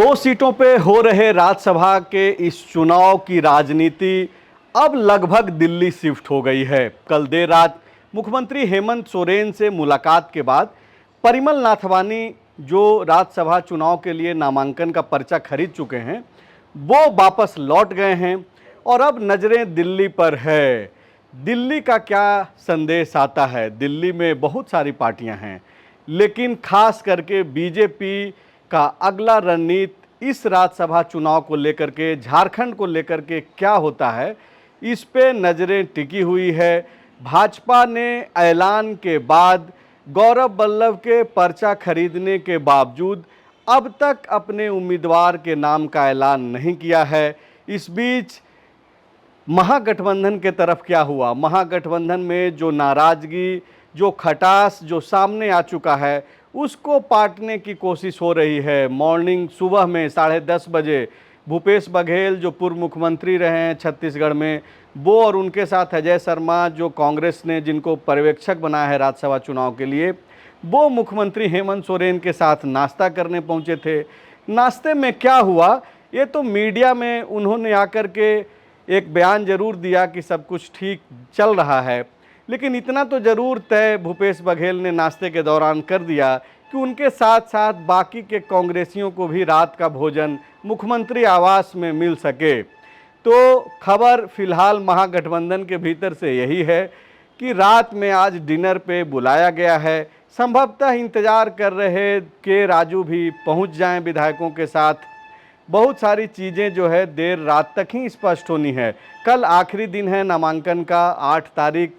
दो सीटों पे हो रहे राज्यसभा के इस चुनाव की राजनीति अब लगभग दिल्ली शिफ्ट हो गई है। कल देर रात मुख्यमंत्री हेमंत सोरेन से मुलाकात के बाद परिमल नाथवानी जो राज्यसभा चुनाव के लिए नामांकन का पर्चा खरीद चुके हैं वो वापस लौट गए हैं और अब नजरें दिल्ली पर है। दिल्ली का क्या संदेश आता है? दिल्ली में बहुत सारी पार्टियां हैं, लेकिन खास करके बीजेपी का अगला रणनीति इस राज्यसभा चुनाव को लेकर के, झारखंड को लेकर के क्या होता है, इस पे नज़रें टिकी हुई है। भाजपा ने ऐलान के बाद गौरव वल्लभ के पर्चा खरीदने के बावजूद अब तक अपने उम्मीदवार के नाम का ऐलान नहीं किया है। इस बीच महागठबंधन के तरफ क्या हुआ? महागठबंधन में जो नाराजगी, जो खटास जो सामने आ चुका है, उसको पाटने की कोशिश हो रही है। मॉर्निंग सुबह में 10:30 बजे भूपेश बघेल जो पूर्व मुख्यमंत्री रहे हैं छत्तीसगढ़ में, वो और उनके साथ अजय शर्मा जो कांग्रेस ने जिनको पर्यवेक्षक बनाया है राज्यसभा चुनाव के लिए, वो मुख्यमंत्री हेमंत सोरेन के साथ नाश्ता करने पहुंचे थे। नाश्ते में क्या हुआ ये तो मीडिया में उन्होंने आकर के एक बयान जरूर दिया कि सब कुछ ठीक चल रहा है, लेकिन इतना तो ज़रूर तय भूपेश बघेल ने नाश्ते के दौरान कर दिया कि उनके साथ साथ बाकी के कांग्रेसियों को भी रात का भोजन मुख्यमंत्री आवास में मिल सके। तो खबर फिलहाल महागठबंधन के भीतर से यही है कि रात में आज डिनर पे बुलाया गया है। संभवतः इंतज़ार कर रहे के राजू भी पहुंच जाएं विधायकों के साथ। बहुत सारी चीज़ें जो है देर रात तक ही स्पष्ट होनी है। कल आखिरी दिन है नामांकन का, 8 तारीख।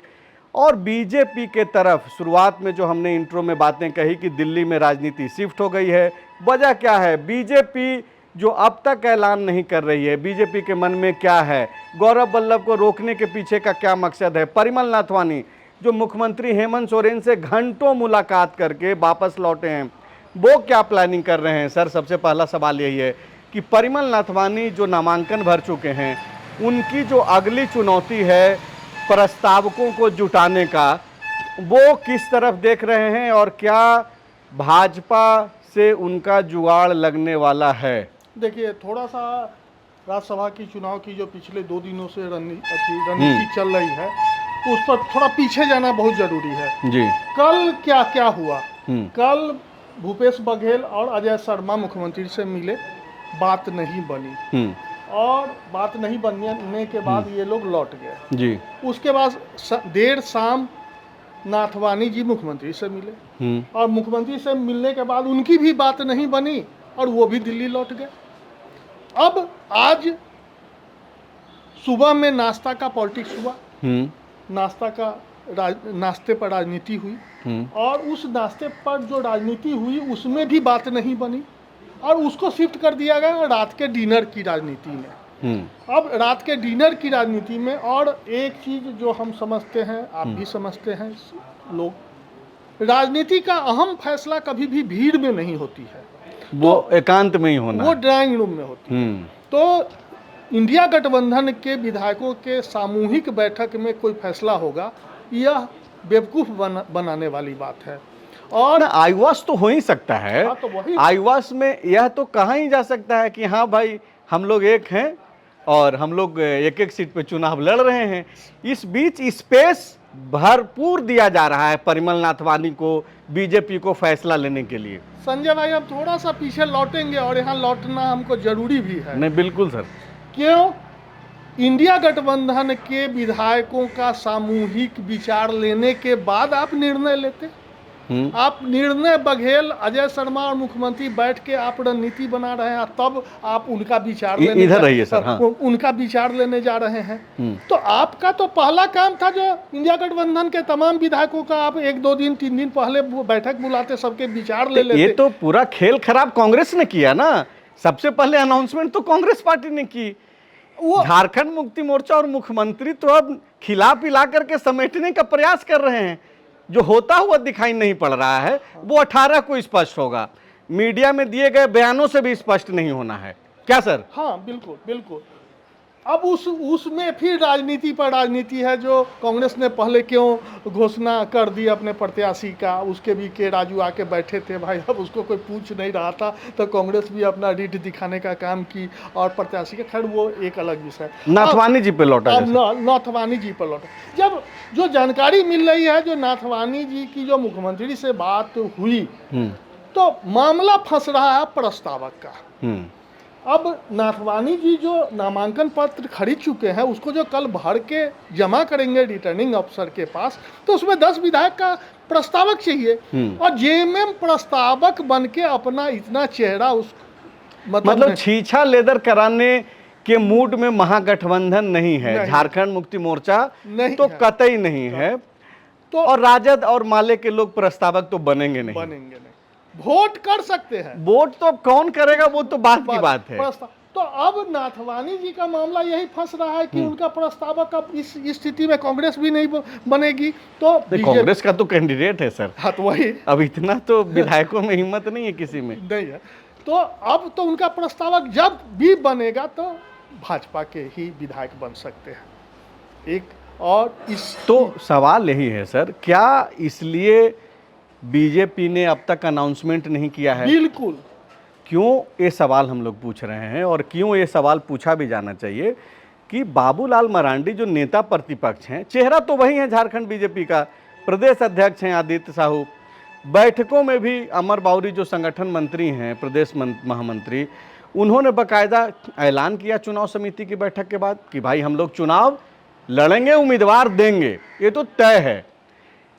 और बीजेपी के तरफ शुरुआत में जो हमने इंट्रो में बातें कही कि दिल्ली में राजनीति शिफ्ट हो गई है, वजह क्या है? बीजेपी जो अब तक ऐलान नहीं कर रही है, बीजेपी के मन में क्या है? गौरव वल्लभ को रोकने के पीछे का क्या मकसद है? परिमल नाथवानी जो मुख्यमंत्री हेमंत सोरेन से घंटों मुलाकात करके वापस लौटे हैं, वो क्या प्लानिंग कर रहे हैं? सर, सबसे पहला सवाल यही है कि परिमल नाथवानी जो नामांकन भर चुके हैं, उनकी जो अगली चुनौती है प्रस्तावकों को जुटाने का, वो किस तरफ देख रहे हैं और क्या भाजपा से उनका जुगाड़ लगने वाला है? देखिए, थोड़ा सा राज्यसभा की चुनाव की जो पिछले 2 दिनों से रणनीति चल रही है, उस पर थोड़ा पीछे जाना बहुत जरूरी है जी। कल क्या क्या हुआ? कल भूपेश बघेल और अजय शर्मा मुख्यमंत्री से मिले, बात नहीं बनी और बात नहीं बनने के बाद ये लोग लौट गए जी। उसके बाद देर शाम नाथवानी जी मुख्यमंत्री से मिले और मुख्यमंत्री से मिलने के बाद उनकी भी बात नहीं बनी और वो भी दिल्ली लौट गए। अब आज सुबह में नाश्ता का पॉलिटिक्स हुआ, नाश्ते पर राजनीति हुई और उस नाश्ते पर जो राजनीति हुई उसमें भी बात नहीं बनी और उसको शिफ्ट कर दिया गया रात के डिनर की राजनीति में। अब रात के डिनर की राजनीति में और एक चीज जो हम समझते हैं, आप भी समझते हैं, लोग, राजनीति का अहम फैसला कभी भी भीड़ में नहीं होती है, वो एकांत में ही होना, वो ड्राइंग रूम में होती है। तो इंडिया गठबंधन के विधायकों के सामूहिक बैठक में कोई फैसला होगा, यह बेवकूफ बनाने वाली बात है। और आईवास तो हो ही सकता है। हाँ, तो आईवास में यह तो कहा ही जा सकता है कि हाँ भाई, हम लोग एक हैं और हम लोग एक एक सीट पे चुनाव लड़ रहे हैं। इस बीच स्पेस भरपूर दिया जा रहा है परिमल नाथवानी को, बीजेपी को फैसला लेने के लिए। संजय भाई, हम थोड़ा सा पीछे लौटेंगे और यहाँ लौटना हमको जरूरी भी है। नहीं, बिल्कुल सर। क्यों? इंडिया गठबंधन के विधायकों का सामूहिक विचार लेने के बाद आप निर्णय लेते। आप निर्णय बघेल, अजय शर्मा और मुख्यमंत्री बैठ के आप रणनीति बना रहे हैं, तब आप उनका विचार लेने इधर रहिए सर। हाँ। उनका विचार लेने जा रहे हैं। तो आपका तो पहला काम था जो इंडिया गठबंधन के तमाम विधायकों का आप 1-2 दिन 3 दिन पहले बैठक बुलाते, सबके विचार ले लेते। ये तो पूरा खेल खराब कांग्रेस ने किया ना। सबसे पहले अनाउंसमेंट तो कांग्रेस पार्टी ने की। वो झारखंड मुक्ति मोर्चा और मुख्यमंत्री तो अब खिला पिला करके समेटने का प्रयास कर रहे हैं। जो होता हुआ दिखाई नहीं पड़ रहा है वो 18 को स्पष्ट होगा। मीडिया में दिए गए बयानों से भी स्पष्ट नहीं होना है क्या सर? हाँ, बिल्कुल बिल्कुल। अब उसमें फिर राजनीति पर राजनीति है। जो कांग्रेस ने पहले क्यों घोषणा कर दी अपने प्रत्याशी का, उसके भी के राजू आके बैठे थे भाई, अब उसको कोई पूछ नहीं रहा था, तो कांग्रेस भी अपना रीढ़ दिखाने का काम की और प्रत्याशी का, खैर वो एक अलग विषय। नाथवानी जी पे लौटा, अब नाथवानी जी पर लौटा। जब जो जानकारी मिल रही है, जो नाथवानी जी की जो मुख्यमंत्री से बात हुई, तो मामला फंस रहा है प्रस्तावक का। अब नाथवानी जी जो नामांकन पत्र खरीद चुके हैं, उसको जो कल भर के जमा करेंगे रिटर्निंग अफसर के पास, तो उसमें 10 विधायक का प्रस्तावक चाहिए। और जेएमएम प्रस्तावक बन के अपना इतना चेहरा उस मतलब छीछा लेदर कराने के मूड में महागठबंधन नहीं है, झारखंड मुक्ति मोर्चा नहीं तो कतई नहीं है। तो और राजद और माले के लोग प्रस्तावक तो बनेंगे नहीं। वोट कर सकते हैं, वोट तो कौन करेगा वो तो बात की बात है। तो अब नाथवानी जी का मामला यही फंस रहा है कि उनका प्रस्तावक अब इस स्थिति में कांग्रेस भी नहीं बनेगी, तो कांग्रेस का तो कैंडिडेट है सर। हाँ, तो वही, अब इतना तो विधायकों में हिम्मत नहीं है किसी में, नहीं है। तो अब तो उनका प्रस्तावक जब भी बनेगा तो भाजपा के ही विधायक बन सकते हैं। एक और इस तो सवाल यही है सर, क्या इसलिए बीजेपी ने अब तक अनाउंसमेंट नहीं किया है? बिल्कुल। क्यों, ये सवाल हम लोग पूछ रहे हैं, और क्यों ये सवाल पूछा भी जाना चाहिए कि बाबूलाल मरांडी जो नेता प्रतिपक्ष हैं, चेहरा तो वही है झारखंड बीजेपी का, प्रदेश अध्यक्ष हैं आदित्य साहू, बैठकों में भी अमर बाउरी जो संगठन मंत्री हैं, प्रदेश महामंत्री, उन्होंने बाकायदा ऐलान किया चुनाव समिति की बैठक के बाद कि भाई हम लोग चुनाव लड़ेंगे, उम्मीदवार देंगे, ये तो तय है।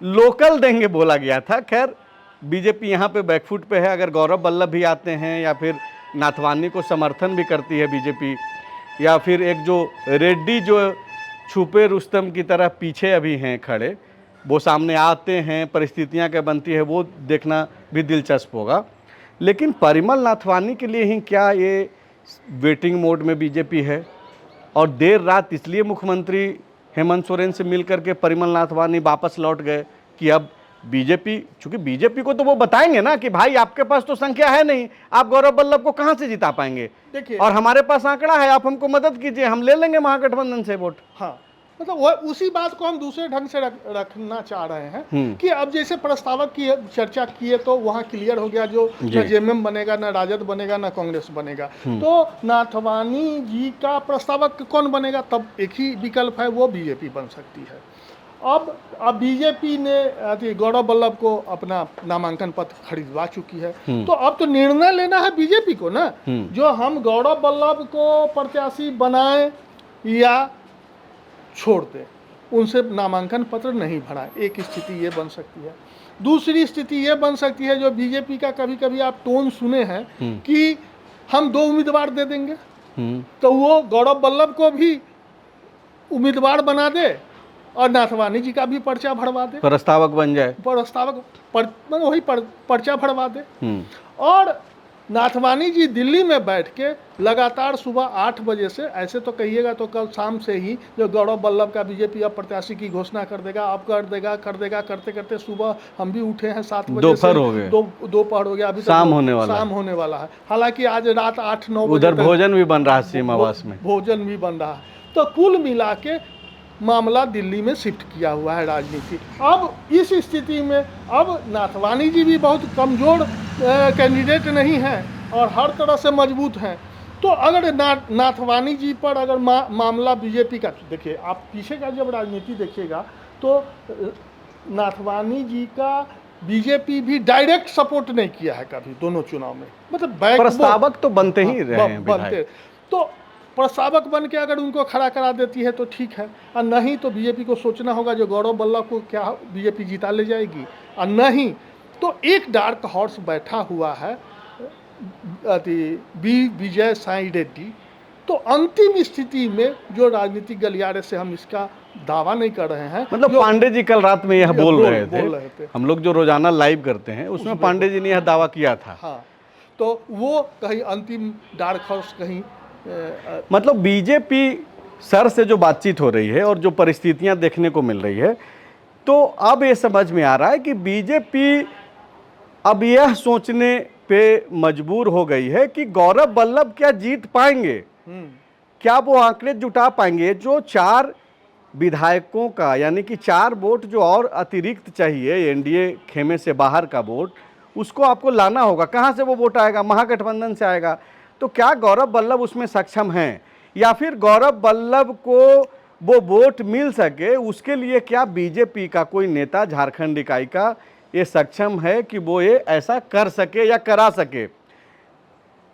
लोकल देंगे बोला गया था। खैर बीजेपी यहाँ पे बैकफुट पे है। अगर गौरव वल्लभ भी आते हैं या फिर नाथवानी को समर्थन भी करती है बीजेपी, या फिर एक जो रेड्डी जो छुपे रुस्तम की तरह पीछे अभी हैं खड़े, वो सामने आते हैं, परिस्थितियाँ क्या बनती है वो देखना भी दिलचस्प होगा। लेकिन परिमल नाथवानी के लिए ही क्या ये वेटिंग मोड में बीजेपी है? और देर रात इसलिए मुख्यमंत्री हेमंत सोरेन से मिलकर के परिमल नाथवानी वापस लौट गए कि अब बीजेपी, चूंकि बीजेपी को तो वो बताएंगे ना कि भाई आपके पास तो संख्या है नहीं, आप गौरव वल्लभ को कहां से जिता पाएंगे, देखिए, और हमारे पास आंकड़ा है, आप हमको मदद कीजिए, हम ले लेंगे महागठबंधन से वोट। हाँ, मतलब वो उसी बात को हम दूसरे ढंग से रखना चाह रहे हैं कि अब जैसे प्रस्तावक की चर्चा किए तो वहाँ क्लियर हो गया, जो न जेएमएम बनेगा, न राजद बनेगा, न कांग्रेस बनेगा, तो नाथवानी जी का प्रस्तावक कौन बनेगा? तब एक ही विकल्प है, वो बीजेपी बन सकती है। अब बीजेपी ने गौरव वल्लभ को अपना नामांकन पत्र खरीदवा चुकी है, तो अब तो निर्णय लेना है बीजेपी को ना, जो हम गौरव वल्लभ को प्रत्याशी बनाएं या छोड़ दें, उनसे नामांकन पत्र नहीं भरा। एक स्थिति ये बन सकती है। दूसरी स्थिति ये बन सकती है, जो बीजेपी का कभी कभी आप टोन सुने हैं कि हम 2 उम्मीदवार दे देंगे, तो वो गौरव वल्लभ को भी उम्मीदवार बना दे और नाथवानी जी का भी पर्चा भरवा दे, प्रस्तावक बन जाए, वही पर्चा भरवा दे। और नाथवानी जी दिल्ली में बैठ के लगातार सुबह 8 बजे से, ऐसे तो कहिएगा तो कल शाम से ही जो गौरव वल्लभ का बीजेपी अब प्रत्याशी की घोषणा कर देगा, अब कर देगा करते करते सुबह हम भी उठे हैं 7 बजे, दोपहर हो गया, दोपहर हो गया, अभी शाम होने वाला है। हालांकि आज रात 8-9 बजे उधर भोजन भी बन रहा है, सीमावास में भोजन भी बन रहा है। तो कुल मिला के मामला दिल्ली में शिफ्ट किया हुआ है राजनीति। अब इस स्थिति में अब नाथवानी जी भी बहुत कमज़ोर कैंडिडेट नहीं हैं और हर तरह से मजबूत हैं। तो अगर नाथवानी जी पर अगर मामला बीजेपी का, देखिए आप पीछे का जब राजनीति देखिएगा तो नाथवानी जी का बीजेपी भी डायरेक्ट सपोर्ट नहीं किया है कभी दोनों चुनाव में, मतलब प्रस्तावक तो बनते ही रहे हैं, बनते। तो प्रस्तावक बन के अगर उनको खड़ा करा देती है तो ठीक है, और नहीं तो बीजेपी को सोचना होगा जो गौरव वल्लभ को क्या बीजेपी जीता ले जाएगी, और नहीं तो एक डार्क हॉर्स बैठा हुआ है विजय साई रेड्डी। तो अंतिम स्थिति में जो राजनीतिक गलियारे से हम इसका दावा नहीं कर रहे हैं, मतलब पांडे जी कल रात में यह बोल रहे थे, हम लोग जो रोजाना लाइव करते हैं उसमें पांडे जी ने यह दावा किया था। हाँ, तो वो कहीं अंतिम डार्क हॉर्स कहीं मतलब बीजेपी सर से जो बातचीत हो रही है और जो परिस्थितियां देखने को मिल रही है, तो अब ये समझ में आ रहा है कि बीजेपी अब यह सोचने पे मजबूर हो गई है कि गौरव वल्लभ क्या जीत पाएंगे। क्या वो आंकड़े जुटा पाएंगे? जो 4 विधायकों का, यानी कि 4 वोट जो और अतिरिक्त चाहिए एनडीए खेमे से बाहर का वोट, उसको आपको लाना होगा। कहाँ से वो वोट आएगा? महागठबंधन से आएगा। तो क्या गौरव वल्लभ उसमें सक्षम हैं, या फिर गौरव वल्लभ को वो वोट मिल सके उसके लिए क्या बीजेपी का कोई नेता झारखंड इकाई का ये सक्षम है कि वो ये ऐसा कर सके या करा सके?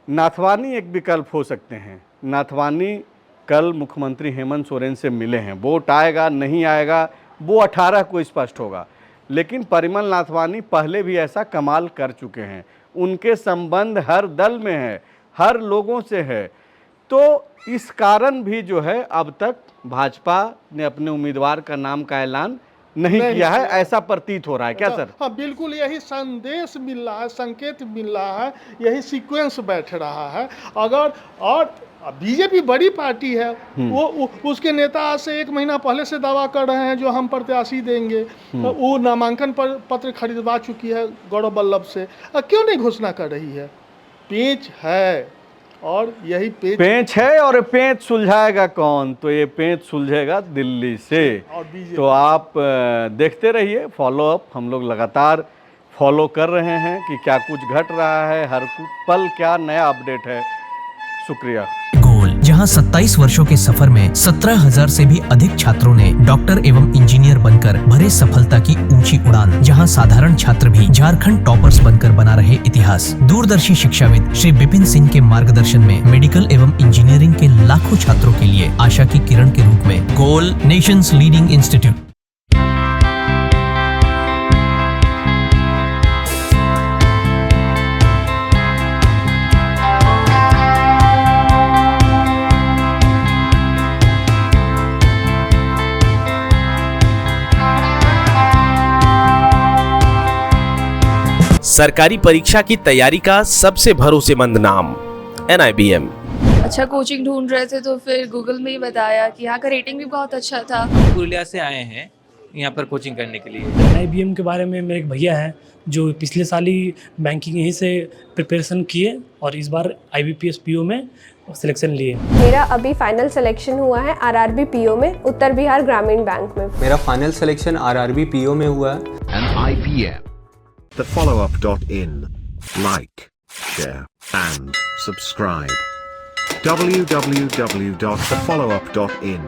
नाथवानी एक विकल्प हो सकते हैं। नाथवानी कल मुख्यमंत्री हेमंत सोरेन से मिले हैं। वोट आएगा नहीं आएगा वो 18 को स्पष्ट होगा, लेकिन परिमल नाथवानी पहले भी ऐसा कमाल कर चुके हैं। उनके संबंध हर दल में है, हर लोगों से है। तो इस कारण भी जो है अब तक भाजपा ने अपने उम्मीदवार का नाम का ऐलान नहीं किया है, ऐसा प्रतीत हो रहा है। क्या सर? हाँ बिल्कुल, यही संदेश मिल रहा है, संकेत मिल रहा है, यही सीक्वेंस बैठ रहा है। अगर और बीजेपी बड़ी पार्टी है, वो उसके नेता आज से 1 महीना पहले से दावा कर रहे हैं जो हम प्रत्याशी देंगे। तो वो नामांकन पत्र खरीदवा चुकी है गौरव वल्लभ से, क्यों नहीं घोषणा कर रही है? पेच है, और यही पेच है, और पेच सुलझाएगा कौन? तो ये पेच सुलझेगा दिल्ली से। और तो आप देखते रहिए, फॉलो अप हम लोग लगातार फॉलो कर रहे हैं कि क्या कुछ घट रहा है, हर पल क्या नया अपडेट है। शुक्रिया। गोल, जहां 27 वर्षों के सफर में 17,000 से भी अधिक छात्रों ने डॉक्टर एवं इंजीनियर बनकर भरे सफलता की ऊंची उड़ान। जहां साधारण छात्र भी झारखंड टॉपर्स बनकर बना रहे इतिहास। दूरदर्शी शिक्षाविद श्री विपिन सिंह के मार्गदर्शन में मेडिकल एवं इंजीनियरिंग के लाखों छात्रों के लिए आशा की किरण के रूप में गोल, नेशंस लीडिंग इंस्टीट्यूट। सरकारी परीक्षा की तैयारी का सबसे भरोसेमंद नाम NIBM। अच्छा कोचिंग ढूंढ रहे थे तो फिर गूगल में ही बताया कि यहाँ का रेटिंग भी बहुत अच्छा था। पुरुलिया से आए हैं यहाँ पर कोचिंग करने के लिए। NIBM के बारे में मेरे एक भैया हैं जो पिछले साल ही बैंकिंग यहीं से प्रिपरेशन किए और इस बार IBPS PO में सिलेक्शन लिए। मेरा अभी फाइनल सिलेक्शन हुआ है RRB PO में, उत्तर बिहार ग्रामीण बैंक में। मेरा फाइनल सिलेक्शन RRB PO में हुआ है। NIBM, thefollowup.in. Like, share and subscribe. www.thefollowup.in